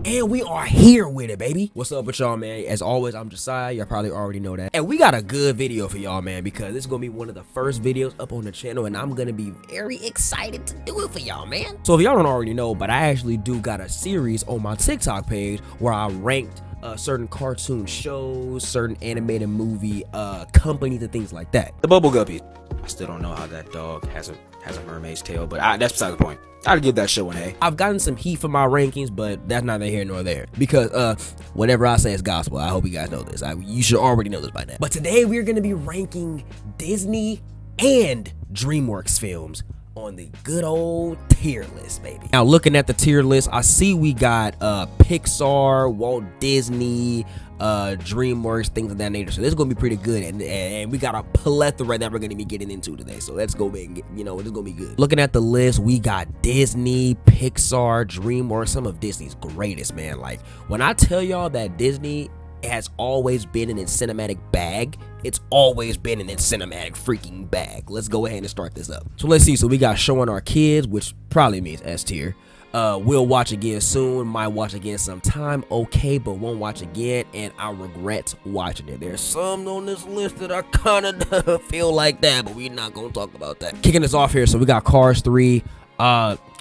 And we are here with it, baby. What's up with y'all, man? As always, I'm Jasiah. Y'all probably already know that. And we got a good video for y'all, man, because this is gonna be one of the first videos up on the channel, and I'm gonna be very excited to do it for y'all, man. So if y'all don't already know, but I actually do got a series on my TikTok page where I ranked certain cartoon shows, certain animated movie companies and things like that. The Bubble Guppy. I still don't know how that dog has a mermaid's tail, but that's beside the point. I'd give that show an A. I've gotten some heat for my rankings, but that's neither here nor there, because whatever I say is gospel. I hope you guys know this. You should already know this by now. But today we're gonna be ranking Disney and Dreamworks films on the good old tier list, baby. Now, looking at the tier list, I see we got Pixar, Walt Disney, Dreamworks, things of that nature. So this is gonna be pretty good, and we got a plethora that we're gonna be getting into today. So let's go, man. You know, it's gonna be good. Looking at the list, we got Disney, Pixar, Dreamworks, some of Disney's greatest, man. Like, when I tell y'all that Disney has always been in its cinematic bag, it's always been in its cinematic freaking bag. Let's go ahead and start this up. So let's see. So we got showing our kids, which probably means S tier. We'll watch again soon, might watch again sometime, okay, but won't watch again, and I regret watching it. There's some on this list that I kind of feel like that, but we're not gonna talk about that. Kicking us off here, so we got Cars 3.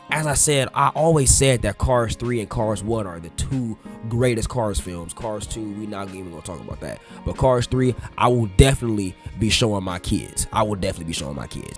As I said, I always said that Cars 3 and Cars 1 are the two greatest Cars films. Cars 2, we're not even gonna talk about that. But Cars 3, I will definitely be showing my kids.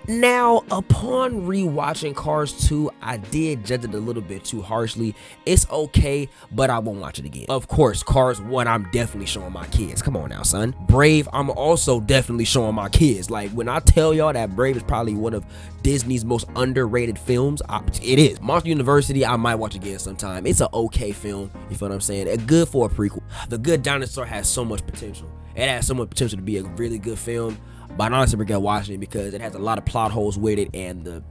Now, upon rewatching Cars 2, I did judge it a little bit too harshly. It's okay, but I won't watch it again. Of course, Cars 1, I'm definitely showing my kids. Come on now, son. Brave, I'm also definitely showing my kids. Like, when I tell y'all that Brave is probably one of Disney's most underrated films, it is. Monster University, I might watch again sometime. It's an okay film, you feel what I'm saying? Good for a prequel. The Good Dinosaur has so much potential. It has so much potential to be a really good film, but I honestly regret watching it because it has a lot of plot holes with it, and the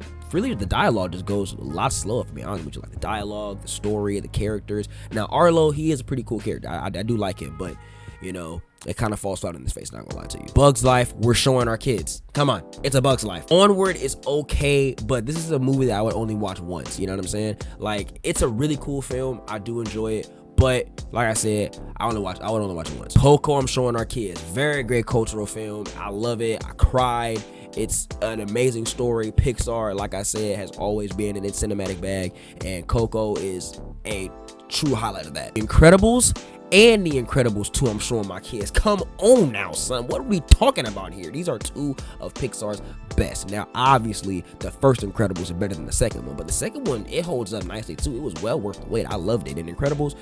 dialogue just goes a lot slower, for me, honestly with you. Like the dialogue, the story, the characters. Now, Arlo, he is a pretty cool character. I do like him, but you know, it kind of falls flat in his face, not gonna lie to you. Bug's Life, we're showing our kids. Come on, it's a Bug's Life. Onward is okay, but this is a movie that I would only watch once, you know what I'm saying? Like, it's a really cool film, I do enjoy it, but like I said, I would only watch it once. Coco, I'm showing our kids. Very great cultural film. I love it. I cried. It's an amazing story. Pixar, like I said, has always been in its cinematic bag, and Coco is a true highlight of that. Incredibles and The Incredibles 2, I'm showing my kids. Come on now, son. What are we talking about here? These are two of Pixar's best. Now, obviously, the first Incredibles is better than the second one, but the second one, it holds up nicely too. It was well worth the wait. I loved it. And Incredibles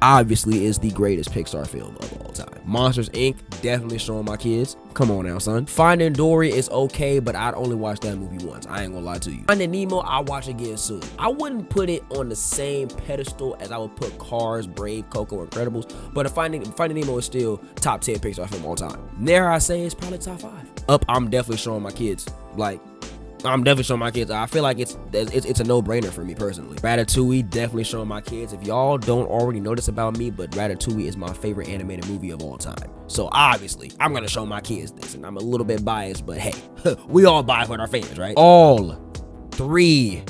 obviously is the greatest Pixar film of all time. Monsters Inc., definitely showing my kids. Come on now, son. Finding Dory is okay, but I'd only watch that movie once. I ain't gonna lie to you. Finding Nemo, I'll watch again soon. I wouldn't put it on the same pedestal as I would put Cars, Brave, Coco, Incredibles, but Finding Nemo is still top 10 Pixar film of all time. There, I say it's probably top 5. Up, I'm definitely showing my kids. Like, I'm definitely showing my kids. I feel like it's a no-brainer for me personally. Ratatouille, definitely showing my kids. If y'all don't already know this about me, but Ratatouille is my favorite animated movie of all time. So obviously, I'm gonna show my kids this, and I'm a little bit biased, but hey, we all biased with our favorites, right? All 3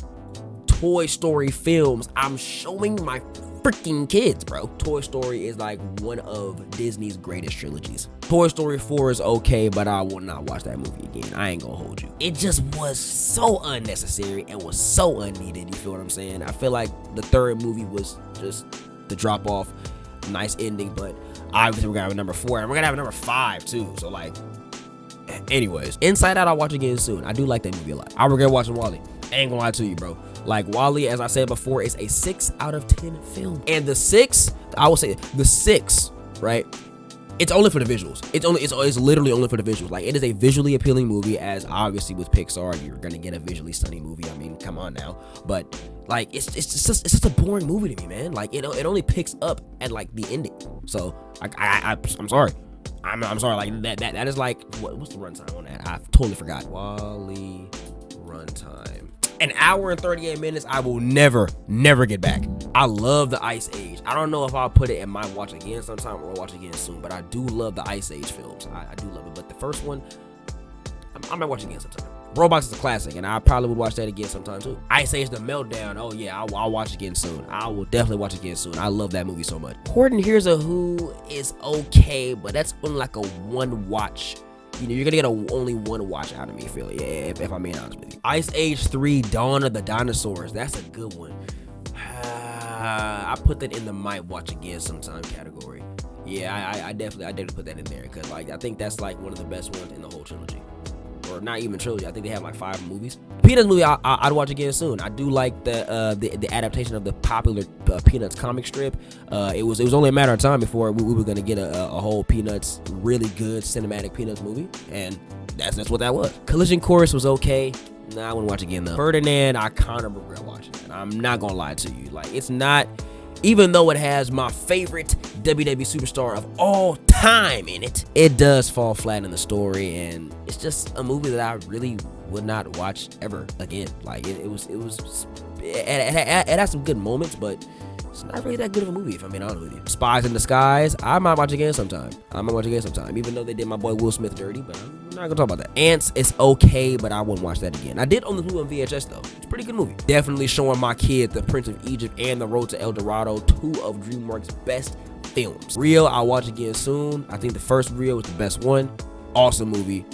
Toy Story films, I'm showing my freaking kids, bro. Toy Story is like one of Disney's greatest trilogies. Toy Story 4 is okay, but I will not watch that movie again. I ain't gonna hold you. It just was so unnecessary and was so unneeded, you feel what I'm saying? I feel like the third movie was just the drop off, nice ending, but obviously we're gonna have a number 4 and we're gonna have a number 5 too, so like, anyways. Inside Out, I'll watch again soon. I do like that movie a lot. I regret watching WALL-E. I ain't gonna lie to you, bro. Like, WALL-E, as I said before, is a 6 out of 10 film. And the 6, I will say, the 6, right? It's only for the visuals. It's literally only for the visuals. Like, it is a visually appealing movie, as obviously with Pixar, you're gonna get a visually stunning movie. I mean, come on now. But like, it's just a boring movie to me, man. Like, it only picks up at like the ending. So I'm sorry. I'm sorry. Like that is like, what's the runtime on that? I totally forgot. Wall-E runtime. An hour and 38 minutes. I will never get back. I love the Ice Age. I don't know if I'll put it in my watch again sometime or watch again soon, but I do love the Ice Age films. I do love it. But the first one, I might watch again sometime. Robots is a classic, and I probably would watch that again sometime too. Ice Age: The Meltdown. Oh yeah, I'll watch again soon. I will definitely watch again soon. I love that movie so much. Horton Hears a Who is okay, but that's only like a one watch. You know, you're gonna get only one watch out of me, Phil. Yeah, if I'm being honest with you. Ice Age 3: Dawn of the Dinosaurs. That's a good one. I put that in the might watch again sometime category. Yeah, I definitely put that in there, because like, I think that's like one of the best ones in the whole trilogy, or not even trilogy. I think they have like 5 movies. Peanuts movie, I'd watch again soon. I do like the adaptation of the popular Peanuts comic strip. It was only a matter of time before we were gonna get a whole Peanuts, really good cinematic Peanuts movie, and that's what that was. Collision Course was okay. Nah, I wouldn't watch again though. Ferdinand, I kind of regret watching it. I'm not gonna lie to you. Like, it's not, even though it has my favorite WWE superstar of all time in it, it does fall flat in the story, and it's just a movie that I really would not watch ever again. Like, it had some good moments, but it's not really that good of a movie, if I'm being honest with you. Spies in Disguise, I might watch again sometime. Even though they did my boy Will Smith dirty, but I'm not gonna talk about that. Ants is okay, but I wouldn't watch that again. I did own this movie on VHS though. It's a pretty good movie. Definitely showing my kids The Prince of Egypt and The Road to El Dorado, 2 of Dreamworks' best films. Rio, I'll watch again soon. I think the first Rio was the best one. Awesome movie.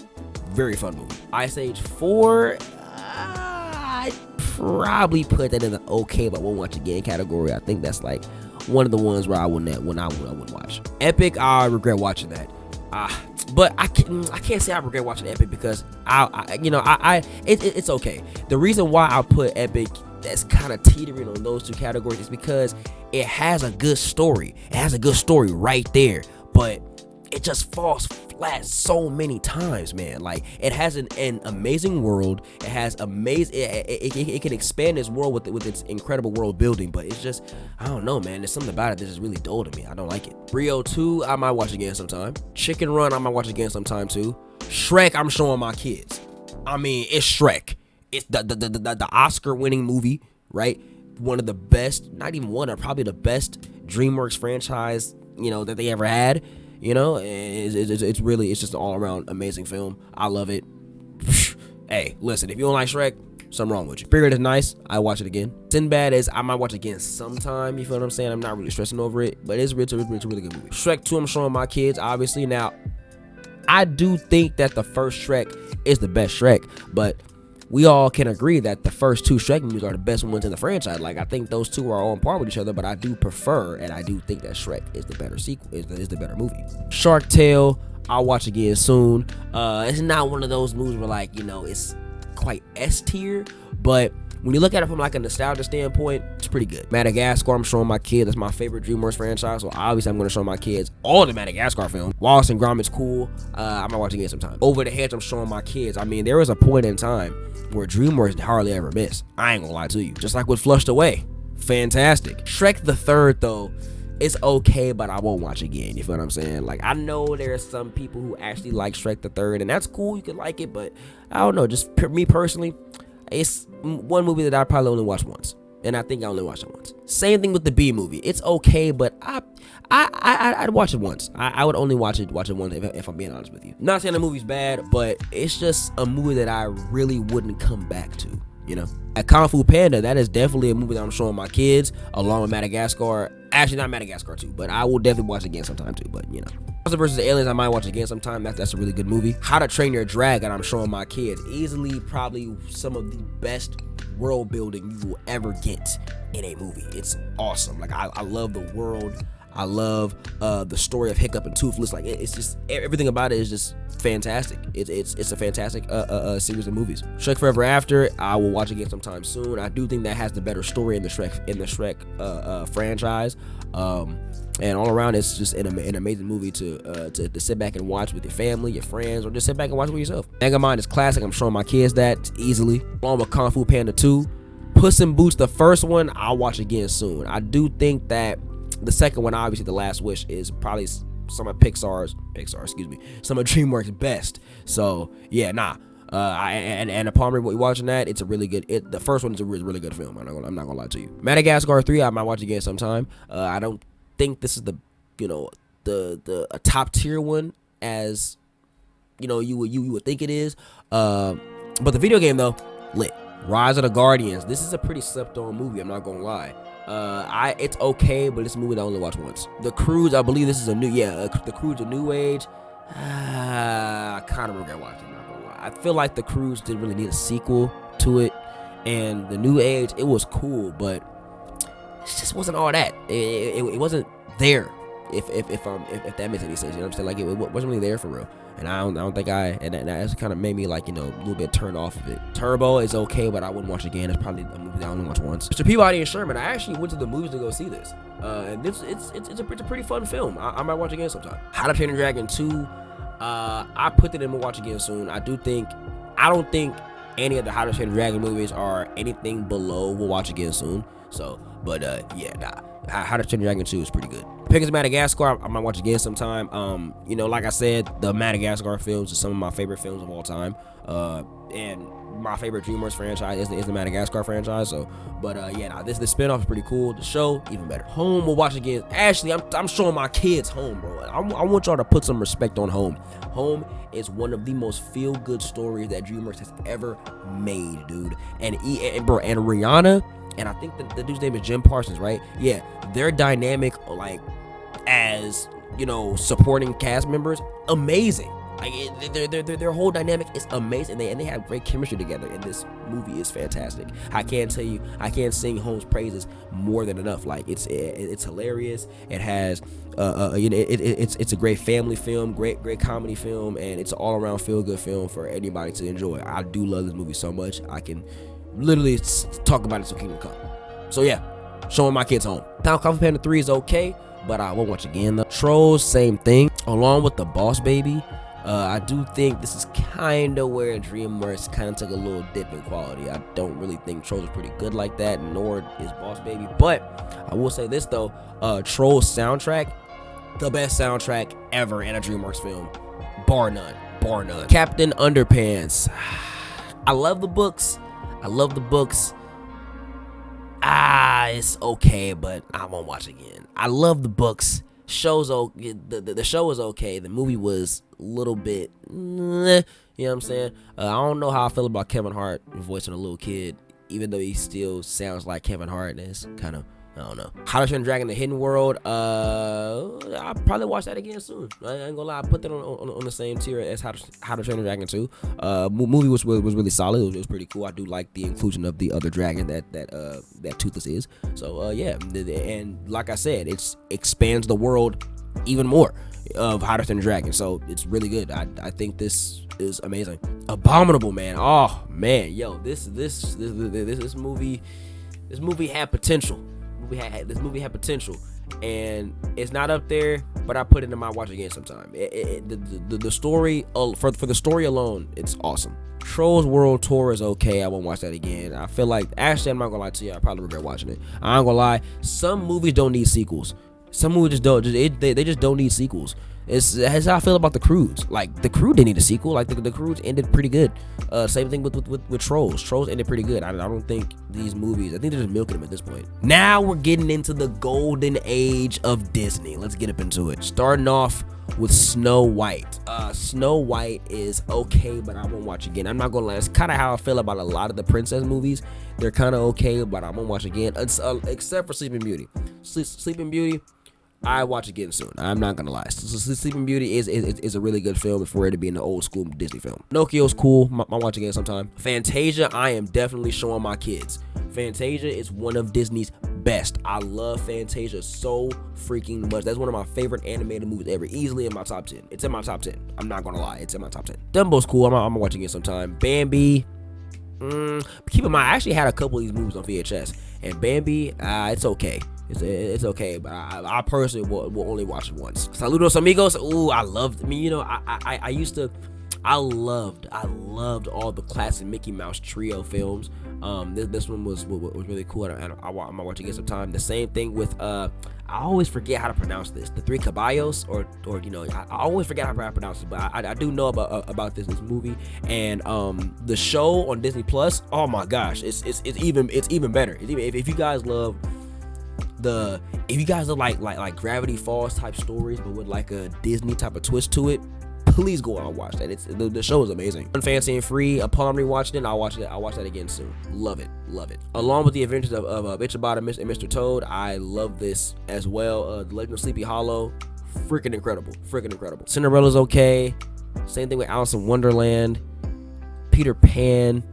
Very fun movie. Ice Age 4, I'd probably put that in the okay but won't watch again category. I think that's like one of the ones where I wouldn't watch. Epic, I regret watching that. But I can't say I regret watching Epic, because it's okay. The reason why I put Epic that's kind of teetering on those 2 categories is because it has a good story. It has a good story right there, but it just falls flat so many times, man. Like, it has an amazing world. It has amazing. It can expand its world with its incredible world building, but it's just, I don't know, man. There's something about it that's just really dull to me. I don't like it. Rio 2, I might watch again sometime. Chicken Run, I might watch again sometime too. Shrek, I'm showing my kids. I mean, it's Shrek. It's the Oscar-winning movie, right? One of the best, not even one, or probably the best DreamWorks franchise, that they ever had. It's just an all-around amazing film. I love it. Hey, listen, if you don't like Shrek, something wrong with you. Spirit is nice. I watch it again. Sinbad I might watch it again sometime. You feel what I'm saying? I'm not really stressing over it, but it's a really good movie. Shrek 2, I'm showing my kids, obviously. Now, I do think that the first Shrek is the best Shrek, but we all can agree that the first 2 Shrek movies are the best ones in the franchise. Like, I think those 2 are on par with each other, but I do prefer, and I do think that Shrek is the better sequel, is the better movie. Shark Tale, I'll watch again soon. It's not one of those movies where, like, it's quite S tier, but when you look at it from like a nostalgia standpoint, it's pretty good. Madagascar, I'm showing my kids. That's my favorite DreamWorks franchise, so obviously I'm going to show my kids all the Madagascar films. Wallace and Gromit's cool. I might watch it again sometime. Over the Hedge, I'm showing my kids. I mean, there was a point in time where DreamWorks hardly ever missed. I ain't gonna lie to you. Just like with Flushed Away. Fantastic. Shrek the Third, though, it's okay, but I won't watch again. You feel what I'm saying? Like, I know there are some people who actually like Shrek the Third, and that's cool. You can like it, but I don't know. Just me personally, it's one movie that I probably only watched once, and I think I only watched it once. Same thing with the B movie. It's okay, but I'd watch it once. I would only watch it once if I'm being honest with you. Not saying the movie's bad, but it's just a movie that I really wouldn't come back to. At Kung Fu Panda, that is definitely a movie that I'm showing my kids, along with Madagascar. Actually, not Madagascar 2, but I will definitely watch it again sometime too. But Monster vs. the Aliens, I might watch again sometime. That's a really good movie. How to Train Your Dragon, I'm showing my kids. Easily, probably some of the best world building you will ever get in a movie. It's awesome. Like, I love the world. I love the story of Hiccup and Toothless. Like it's just everything about it is just fantastic. It's a fantastic series of movies. Shrek Forever After, I will watch again sometime soon. I do think that has the better story in the Shrek franchise. And all around, it's just an amazing movie to sit back and watch with your family, your friends, or just sit back and watch with yourself. Megamind is classic. I'm showing my kids that easily. Along with Kung Fu Panda 2. Puss in Boots, the first one, I'll watch again soon. I do think that the second one, obviously The Last Wish, is probably some of some of DreamWorks' best. So yeah, and upon watching that, it's a really good. The first one is a really good film. I'm not gonna lie to you. Madagascar 3, I might watch again sometime. I don't think this is a top tier one as you would think it is. But the video game though, lit. Rise of the Guardians. This is a pretty slept on movie. I'm not gonna lie. It's okay, but this movie I only watched once. The Croods, I believe this is a new, The Croods, a New Age. I kind of regret watching it, I'm not gonna lie. I feel like The Croods didn't really need a sequel to it, and The New Age, it was cool, but it just wasn't all that. It wasn't there. If that makes any sense, you know what I'm saying? Like it wasn't really there for real. And I don't think and that's kind of made me like, a little bit turned off of it. Turbo is okay, but I wouldn't watch again. It's probably a movie that I only watch once. Mr. Peabody and Sherman, I actually went to the movies to go see this. And it's a pretty fun film. I might watch again sometime. How to Train Your Dragon 2, I put it in my watch again soon. I don't think any of the How to Train Your Dragon movies are anything below we'll watch again soon. So, but How to Train Your Dragon 2 is pretty good. Penguins Madagascar, I might watch again sometime. Like I said, the Madagascar films are some of my favorite films of all time. And my favorite DreamWorks franchise is the Madagascar franchise. So, but this spinoff is pretty cool. The show, even better. Home, we'll watch again. Actually, I'm showing my kids Home, bro. I want y'all to put some respect on Home. Home is one of the most feel-good stories that DreamWorks has ever made, dude. And Rihanna, and I think the dude's name is Jim Parsons, right? Yeah, their dynamic, like, as supporting cast members, amazing. Like their whole dynamic is amazing, and they have great chemistry together. And this movie is fantastic. I can't sing Home's praises more than enough. Like it's hilarious. It has it's a great family film, great comedy film, and it's an all around feel good film for anybody to enjoy. I do love this movie so much. I can literally talk about it till Kingdom Come. So yeah, showing my kids Home. Kung Fu Panda 3 is okay, but I won't watch again though. Trolls, same thing. Along with the Boss Baby. I do think this is kind of where DreamWorks kind of took a little dip in quality. I don't really think Trolls is pretty good like that, nor is Boss Baby. But I will say this though, Trolls soundtrack, the best soundtrack ever in a DreamWorks film, bar none. Captain Underpants. I love the books. It's okay, but I won't watch again. I love the books. The show is okay. The movie was a little bit, you know what I'm saying? I don't know how I feel about Kevin Hart voicing a little kid, even though he still sounds like Kevin Hart. And it's kind of, I don't know. How to Train Your Dragon: The Hidden World. I'll probably watch that again soon. I ain't gonna lie, I put that on the same tier as How to Train Your Dragon 2. Movie was really solid. It was pretty cool. I do like the inclusion of the other dragon that Toothless is. So yeah, and like I said, it expands the world even more of How to Train Your Dragon. So it's really good. I think this is amazing. Abominable, man. Oh man, yo, this movie had potential. This movie had potential, and it's not up there, but I put it in my watch again sometime. The story, for the story alone, it's awesome. Trolls World Tour is okay. I won't watch that again. I feel like, actually, I'm not gonna lie to you, I probably regret watching it. I ain't gonna lie, some movies don't need sequels. Some movies just don't. They just don't need sequels. It's how I feel about The Croods. Like, The Crew didn't need a sequel. Like, the Croods ended pretty good. Same thing with Trolls. Trolls ended pretty good. I don't think these movies, I think they're just milking them at this point. Now we're getting into the golden age of Disney. Let's get up into it. Starting off with Snow White. Snow White is okay, but I won't watch again. I'm not gonna lie. It's kind of how I feel about a lot of the princess movies. They're kind of okay, but I won't watch again. Except for Sleeping Beauty. Sleeping Beauty, I watch again soon. I'm not gonna lie. Sleeping Beauty is a really good film for it to be in the old school Disney film. Pinocchio's cool. I'll watch again sometime. Fantasia, I am definitely showing my kids. Fantasia is one of Disney's best. I love Fantasia so freaking much. That's one of my favorite animated movies ever. Easily in my top 10. It's in my top 10. I'm not gonna lie. It's in my top 10. Dumbo's cool. I'm gonna watch it again sometime. Bambi. Keep in mind, I actually had a couple of these movies on VHS. And Bambi, it's okay. It's okay, but I personally will only watch it once. Saludos amigos. Ooh, I loved me. You know, I loved all the classic Mickey Mouse trio films. This one was really cool. And I'm gonna watch it again sometime. The same thing with I always forget how to pronounce this. The Three Caballos, or you know, I always forget how to pronounce it, but I do know about this movie and the show on Disney Plus. Oh my gosh, it's even better. If you guys love like Gravity Falls type stories, but with like a Disney type of twist to it, please go out and watch that. The show is amazing. Fancy and free. Upon rewatching it, I'll watch that again soon. Love it. Along with the adventures of Ichabod and Mr. Toad, I love this as well. The Legend of Sleepy Hollow, freaking incredible. Cinderella's okay. Same thing with Alice in Wonderland, Peter Pan.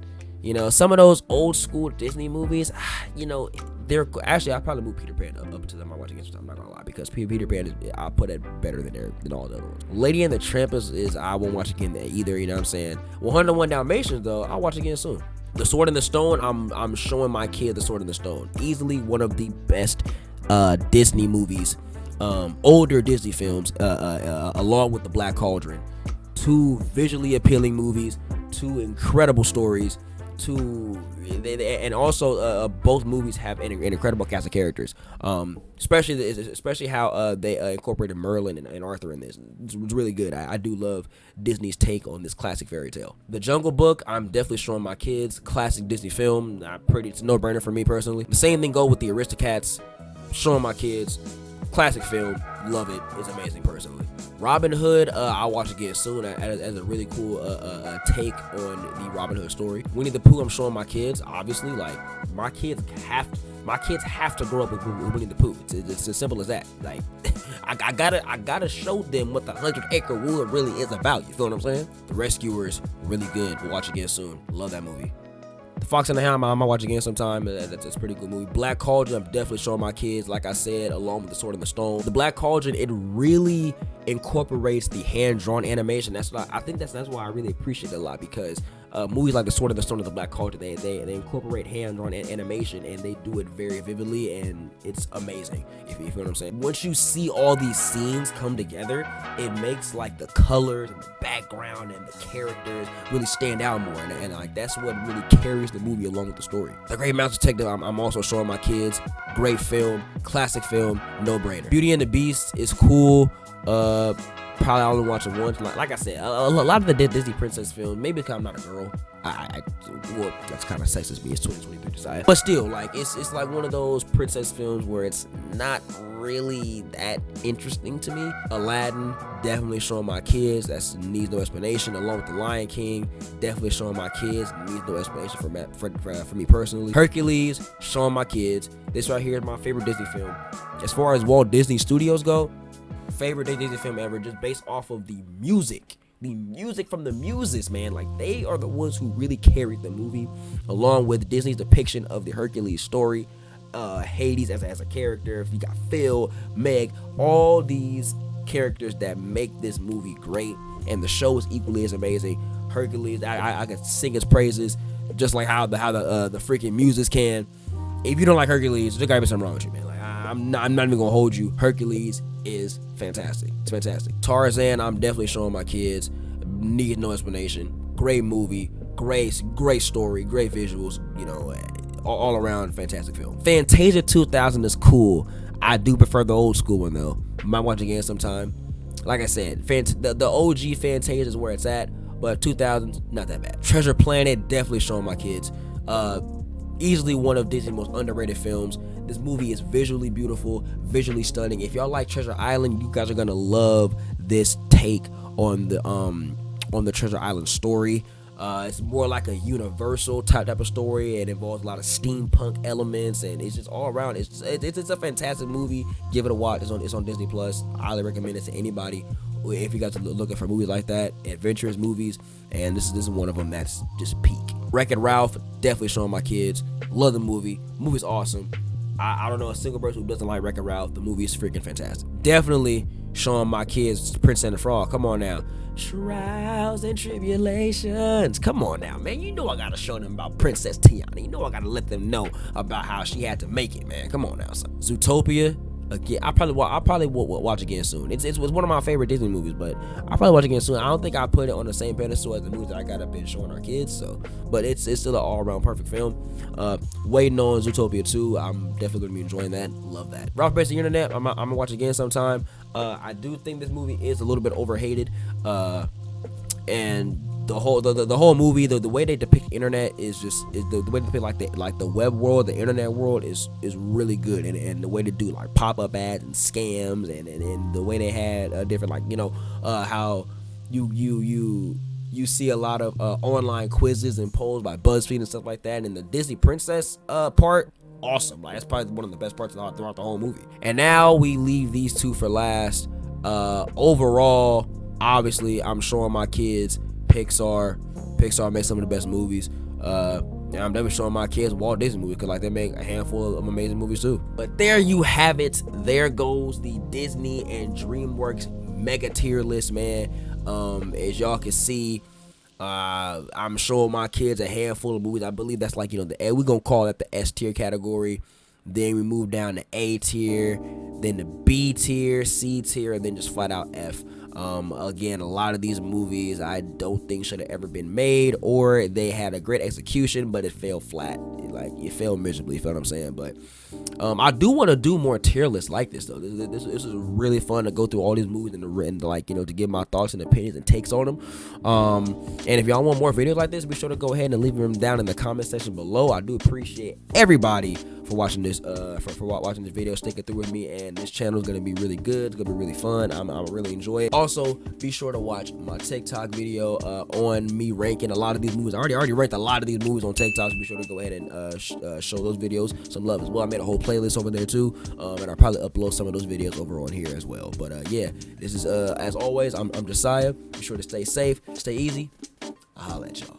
You know, some of those old school Disney movies, you know, they're actually, I'll probably move Peter Pan up to them. I'm watching it, I'm not gonna lie, because Peter Pan I'll put it better than all the other ones. Lady and the Tramp is I won't watch again either. You know what I'm saying? 101 Dalmatians though, I'll watch again soon. The Sword in the Stone, I'm showing my kid The Sword in the Stone. Easily one of the best Disney movies, older Disney films, along with The Black Cauldron. Two visually appealing movies, two incredible stories. And also both movies have an incredible cast of characters, especially how they incorporated Merlin and Arthur in this. It's really good. I do love Disney's take on this classic fairy tale. The Jungle Book, I'm definitely showing my kids. Classic Disney film. It's a no-brainer for me personally. The same thing goes with the Aristocats. Showing my kids. Classic film. Love it. It's amazing personally. Robin Hood, I'll watch again soon as a really cool take on the Robin Hood story. Winnie the Pooh, I'm showing my kids. Obviously, like my kids have to grow up with Winnie the Pooh. It's as simple as that. Like I gotta show them what the 100-Acre Wood really is about. You feel what I'm saying? The Rescuers, really good. We'll watch again soon. Love that movie. The Fox and the Hound, I'm gonna watch again sometime. That's a pretty good movie. Black Cauldron, I'm definitely showing my kids, like I said, along with The Sword in the Stone. The Black Cauldron, it really incorporates the hand-drawn animation. I think that's why I really appreciate it a lot, because movies like The Sword in the Stone and The Black Cauldron, they incorporate hand-drawn animation, and they do it very vividly, and it's amazing. If you feel what I'm saying. Once you see all these scenes come together, it makes like the colors and the background and the characters really stand out more, and like that's what really carries the movie along with the story. The Great Mouse Detective, I'm also showing my kids. Great film, classic film, no-brainer. Beauty and the Beast is cool. Probably only watch it once. Like I said, a lot of the Disney princess films, maybe because I'm not a girl. Well, that's kind of sexist me. It's 2023 Jasiah. But still, like it's like one of those princess films where it's not really that interesting to me. Aladdin, definitely showing my kids. That needs no explanation. Along with The Lion King, definitely showing my kids. Needs no explanation for me personally. Hercules, showing my kids. This right here is my favorite Disney film. As far as Walt Disney Studios go, favorite Disney film ever, just based off of the music from the Muses, man. Like, they are the ones who really carried the movie, along with Disney's depiction of the Hercules story, Hades as a character. You got Phil, Meg, all these characters that make this movie great, and the show is equally as amazing. Hercules, I could sing his praises, just like how the freaking Muses can. If you don't like Hercules, there's gotta be something wrong with you, man. Like, I'm not even gonna hold you. Hercules is fantastic. It's fantastic. Tarzan, I'm definitely showing my kids. Needs no explanation. Great movie, great story, great visuals. You know, all around fantastic film. Fantasia 2000 is cool. I do prefer the old school one though. Might watch again sometime. Like I said, the OG Fantasia is where it's at, but 2000s not that bad. Treasure Planet, definitely showing my kids. Easily one of Disney's most underrated films. This movie is visually beautiful, visually stunning. If y'all like Treasure Island, you guys are gonna love this take on the Treasure Island story. It's more like a Universal type of story. It involves a lot of steampunk elements, and it's just all around. It's a fantastic movie. Give it a watch. It's on Disney Plus. I highly recommend it to anybody if you guys are looking for movies like that, adventurous movies. And this is one of them that's just peak. Wreck-It Ralph, definitely showing my kids. Love the movie. Movie's awesome. I don't know a single person who doesn't like Wreck-It Ralph. The movie is freaking fantastic. Definitely showing my kids Prince and the Frog. Come on now. Trials and tribulations. Come on now, man. You know I gotta show them about Princess Tiana. You know I gotta let them know about how she had to make it, man. Come on now, son. Zootopia. Again, I probably will watch again soon. It was one of my favorite Disney movies, but I'll probably watch again soon. I don't think I put it on the same pedestal as the movies that I got up in showing our kids. So, but it's still an all around perfect film. Waiting on Zootopia 2. I'm definitely gonna be enjoying that. Love that. Ralph Breaks the Internet. I'm gonna watch it again sometime. I do think this movie is a little bit overhated. And the whole movie, the way they depict internet is the way they depict like the web world, the internet world is really good, and the way they do like pop-up ads and scams, and the way they had different, like, how you see a lot of online quizzes and polls by BuzzFeed and stuff like that, and the Disney princess part, awesome. Like, that's probably one of the best parts throughout the whole movie. And now we leave these two for last. Overall, obviously, I'm showing my kids Pixar makes some of the best movies. And I'm definitely showing my kids Walt Disney movies, because like they make a handful of amazing movies too. But there you have it. There goes the Disney and Dreamworks mega tier list, man. As y'all can see, I'm showing my kids a handful of movies. I believe that's like, we're gonna call that the S tier category. Then we move down to A tier, then the B tier, C tier, and then just flat out F. Again, a lot of these movies I don't think should have ever been made, or they had a great execution, but it failed flat. Like, it failed miserably, you feel what I'm saying? But I do want to do more tier lists like this, though. This is really fun to go through all these movies and like, to give my thoughts and opinions and takes on them. And if y'all want more videos like this, be sure to go ahead and leave them down in the comment section below. I do appreciate everybody for watching this for watching this video, sticking through with me, and this channel is gonna be really good. It's gonna be really fun. I'm really enjoy it. Also, be sure to watch my TikTok video on me ranking a lot of these movies. I already ranked a lot of these movies on TikTok, so be sure to go ahead and show those videos some love as well. I made a whole playlist over there too, and I'll probably upload some of those videos over on here as well. But yeah, this is as always, I'm Jasiah. Be sure to stay safe, stay easy. I'll holla at y'all.